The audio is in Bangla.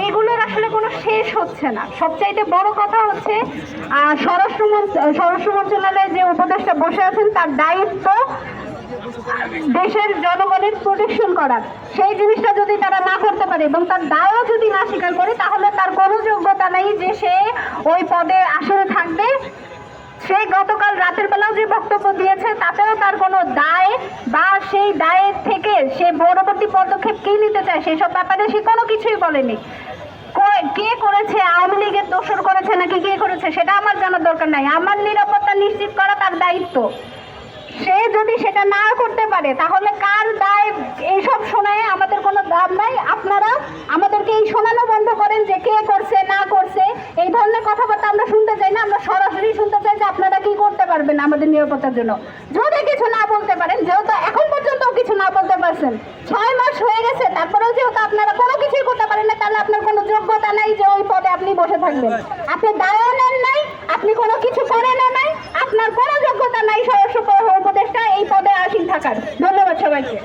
এগুলোর আসলে কোনো শেষ হচ্ছে না। সবচাইতে বড় কথা হচ্ছে স্বরাষ্ট্র মন্ত্রণালয়ে যে উপদেষ্টা বসে আছেন তার দায়িত্ব দেশের জনগণের প্রোটেকশন করার। সেই জিনিসটা যদি তারা না করতে পারে এবং তার দায়ও যদি না স্বীকার করে, তাহলে তার কোনো যোগ্যতা নেই যে সে ওই পদে আসলে থাকবে। সে গতকাল রাতের বেলাও যে বক্তব্য দিয়েছে তাতেও তার কোনো দায় বা সেই দায়ের থেকে সে পরবর্তী পদক্ষেপ কি নিতে চায় সেসব ব্যাপারে সে কোনো কিছুই বলেনি। কে করেছে, আওয়ামী লীগের দোসর করেছে নাকি কে করেছে সেটা আমার জানার দরকার নাই। আমার নিরাপত্তা নিশ্চিত করা তার দায়িত্ব। সে যদি সেটা না করতে পারে তাহলে কার দায় এইসব শোনায় আমাদের কোনো দাম নাই। আপনারা আমাদেরকে এই শোনানো বন্ধ করেন যে কে করছে না করছে, এই ধরনের কথাবার্তা আমরা শুনতে চাই না। আমরা সরাসরি শুনতে চাই যে আপনারা কি করতে পারবেন আমাদের নিরাপত্তার জন্য। যদি কিছু না বলতে পারেন, যেহেতু এখন পর্যন্ত কিছু না বলতে পারছেন, 6 মাস হয়ে গেছে, তারপরেও যেহেতু আপনারা কোনো কিছুই করতে পারেন না, তাহলে আপনার কোনো যোগ্যতা নাই যে ওই পদে আপনি বসে থাকবেন। আপনি দায়ও নেন নাই, আপনি কোনো কিছু করেনও নাই, আপনার কোনো যোগ্যতা নাই স্বরাষ্ট্র উপদেষ্টা এই পদে আসীন থাকার। ধন্যবাদ সবাইকে।